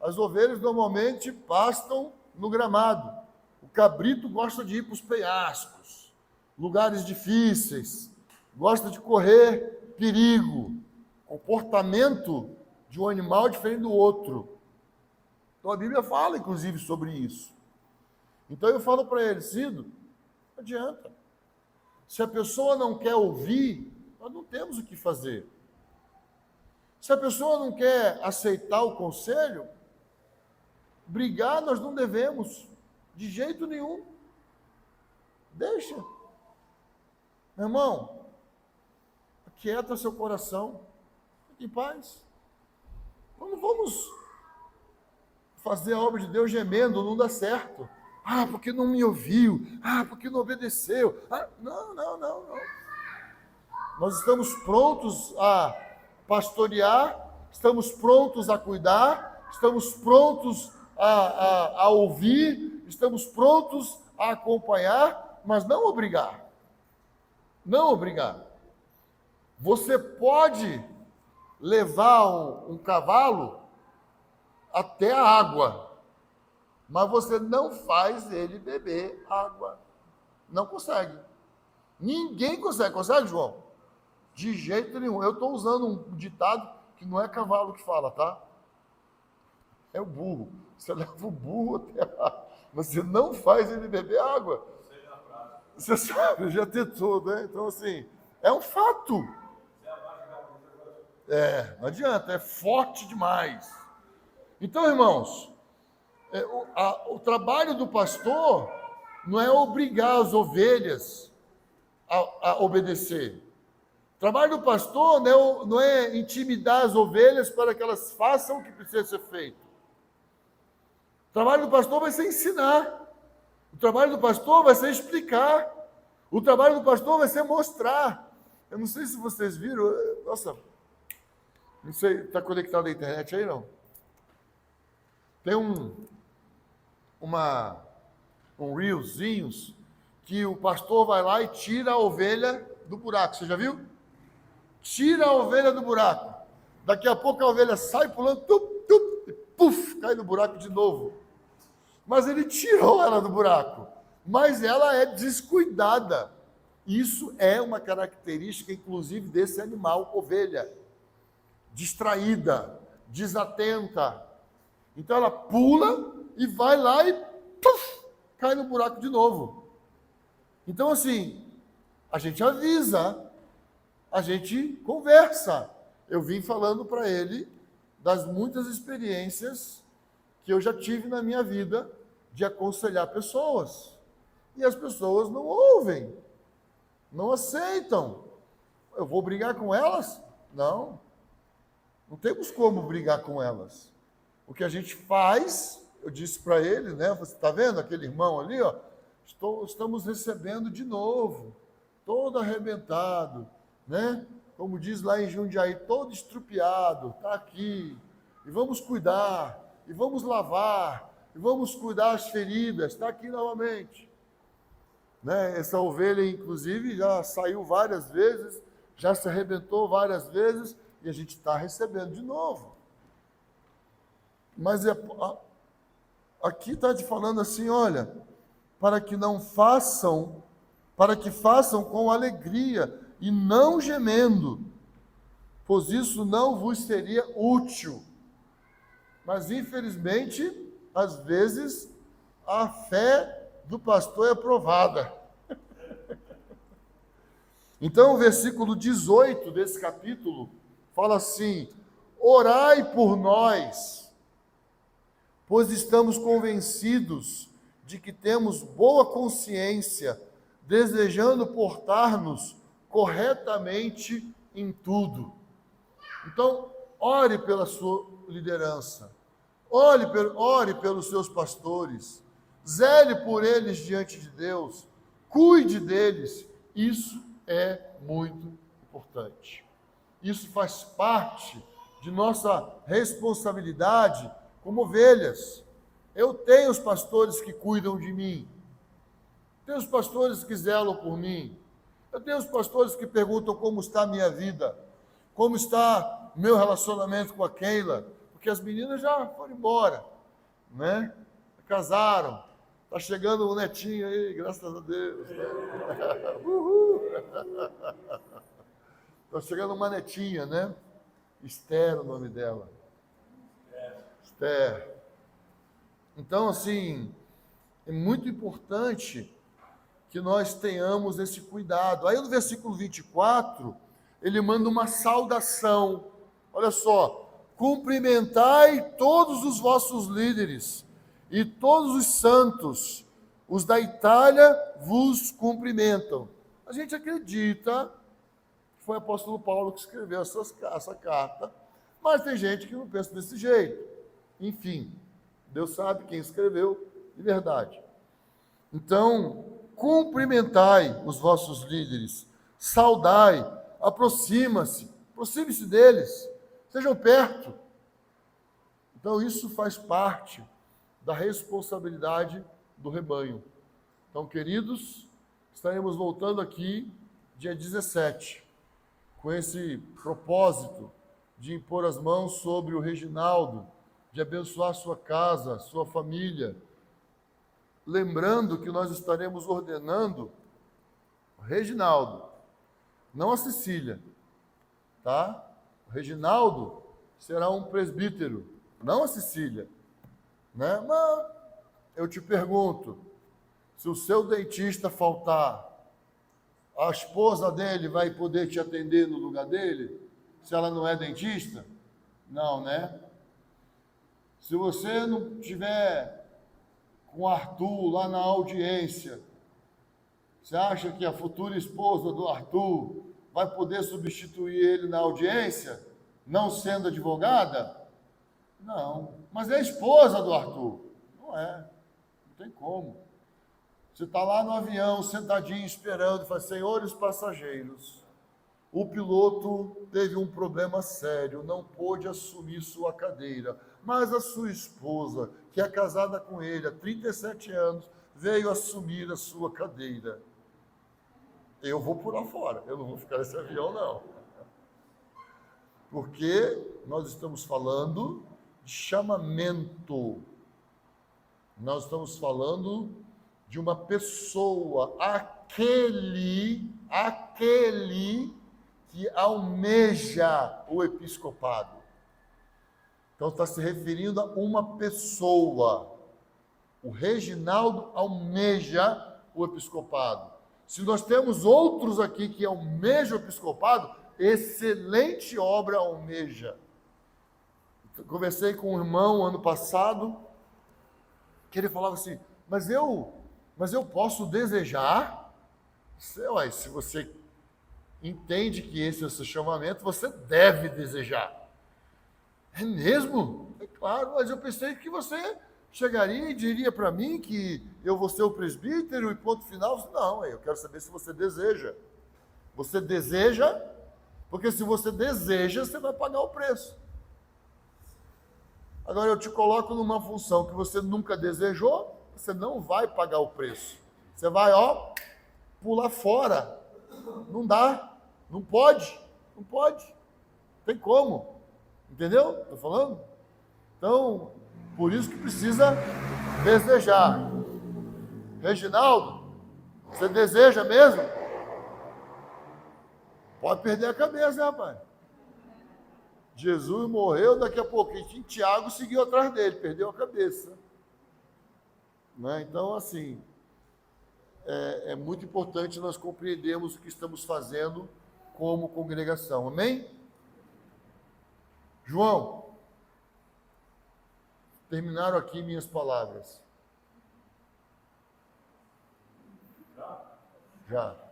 Speaker 2: As ovelhas normalmente pastam no gramado. O cabrito gosta de ir para os penhascos, lugares difíceis, gosta de correr perigo. Comportamento de um animal é diferente do outro. Então a Bíblia fala, inclusive, sobre isso. Então eu falo para ele: Cido, não adianta. Se a pessoa não quer ouvir, nós não temos o que fazer. Se a pessoa não quer aceitar o conselho, brigar nós não devemos, de jeito nenhum. Deixa. Meu irmão, aquieta seu coração, fique em paz. Nós não vamos fazer a obra de Deus gemendo, não dá certo. Ah, porque não me ouviu. Ah, porque não obedeceu. Ah, não. Nós estamos prontos a pastorear, estamos prontos a cuidar, estamos prontos a ouvir, estamos prontos a acompanhar, mas não obrigar. Não obrigar. Você pode levar um cavalo até a água, mas você não faz ele beber água. Não consegue. Ninguém consegue. Consegue, João? De jeito nenhum. Eu estou usando um ditado que não é cavalo que fala, tá? É o burro. Você leva o burro até a água. Você não faz ele beber água. Você sabe, já tentou, né? Então, assim, é um fato. Não adianta, é forte demais. Então, irmãos, o trabalho do pastor não é obrigar as ovelhas a obedecer. O trabalho do pastor não é intimidar as ovelhas para que elas façam o que precisa ser feito. O trabalho do pastor vai ser ensinar. O trabalho do pastor vai ser explicar. O trabalho do pastor vai ser mostrar. Eu não sei se vocês viram, nossa, não sei, está conectado à internet aí, não? Tem uma com riozinhos, que o pastor vai lá e tira a ovelha do buraco. Você já viu? Tira a ovelha do buraco. Daqui a pouco a ovelha sai pulando, e puf, cai no buraco de novo. Mas ele tirou ela do buraco. Mas ela é descuidada. Isso é uma característica, inclusive, desse animal, ovelha. Distraída, desatenta. Então ela pula e vai lá e puf, cai no buraco de novo. Então, assim, a gente avisa, a gente conversa. Eu vim falando para ele das muitas experiências que eu já tive na minha vida de aconselhar pessoas. E as pessoas não ouvem, não aceitam. Eu vou brigar com elas? Não. Não temos como brigar com elas. O que a gente faz, eu disse para ele, né? Você está vendo aquele irmão ali, ó? Estamos recebendo de novo, todo arrebentado, né? Como diz lá em Jundiaí, todo estrupiado, está aqui. E vamos cuidar, e vamos lavar, e vamos cuidar das feridas, está aqui novamente. Né? Essa ovelha, inclusive, já saiu várias vezes, já se arrebentou várias vezes, e a gente está recebendo de novo. Mas aqui está te falando assim, olha, para que façam com alegria e não gemendo, pois isso não vos seria útil. Mas, infelizmente, às vezes, a fé do pastor é provada. Então, o versículo 18 desse capítulo fala assim: orai por nós, pois estamos convencidos de que temos boa consciência, desejando portar-nos corretamente em tudo. Então, ore pela sua liderança, ore pelos seus pastores, zele por eles diante de Deus, cuide deles. Isso é muito importante. Isso faz parte de nossa responsabilidade como ovelhas. Eu tenho os pastores que cuidam de mim, tenho os pastores que zelam por mim, eu tenho os pastores que perguntam como está a minha vida, como está o meu relacionamento com a Keila, porque as meninas já foram embora, né? Casaram, está chegando um netinho aí, graças a Deus. Uhul! Está chegando uma netinha, né? Esther, o nome dela. Esther. Então, assim, é muito importante que nós tenhamos esse cuidado. Aí no versículo 24, ele manda uma saudação. Olha só: cumprimentai todos os vossos líderes e todos os santos, os da Itália vos cumprimentam. A gente acredita que foi o apóstolo Paulo que escreveu essa carta, mas tem gente que não pensa desse jeito. Enfim, Deus sabe quem escreveu de verdade. Então, cumprimentai os vossos líderes, saudai, aproxime-se deles, sejam perto. Então, isso faz parte da responsabilidade do rebanho. Então, queridos, estaremos voltando aqui dia 17, com esse propósito de impor as mãos sobre o Reginaldo, de abençoar sua casa, sua família. Lembrando que nós estaremos ordenando o Reginaldo, não a Cecília, tá? O Reginaldo será um presbítero, não a Cecília, né? Mas eu te pergunto, se o seu dentista faltar, a esposa dele vai poder te atender no lugar dele? Se ela não é dentista? Não, né? Se você não tiver com o Arthur lá na audiência, você acha que a futura esposa do Arthur vai poder substituir ele na audiência, não sendo advogada? Não. Mas é a esposa do Arthur. Não é. Não tem como. Você está lá no avião, sentadinho, esperando, e fala: senhores passageiros, o piloto teve um problema sério, não pôde assumir sua cadeira, mas a sua esposa, que é casada com ele há 37 anos, veio assumir a sua cadeira. Eu vou pular fora, eu não vou ficar nesse avião, não. Porque nós estamos falando de chamamento. Nós estamos falando de uma pessoa, aquele que almeja o episcopado. Então está se referindo a uma pessoa. O Reginaldo almeja o episcopado. Se nós temos outros aqui que almejam o episcopado, excelente obra almeja. Conversei com um irmão ano passado, que ele falava assim, mas eu posso desejar? Se você entende que esse é o seu chamamento, você deve desejar. É mesmo? É claro, mas eu pensei que você chegaria e diria para mim que eu vou ser o presbítero e ponto final. Não, eu quero saber se você deseja. Você deseja? Porque se você deseja, você vai pagar o preço. Agora eu te coloco numa função que você nunca desejou, você não vai pagar o preço. Você vai, pular fora. Não dá, não pode. Tem como. Entendeu? Estou falando? Então, por isso que precisa desejar. Reginaldo, você deseja mesmo? Pode perder a cabeça, rapaz. Jesus morreu, daqui a pouquinho Tiago seguiu atrás dele, perdeu a cabeça. Né? Então, assim, é muito importante nós compreendermos o que estamos fazendo como congregação. Amém? João, terminaram aqui minhas palavras. Já.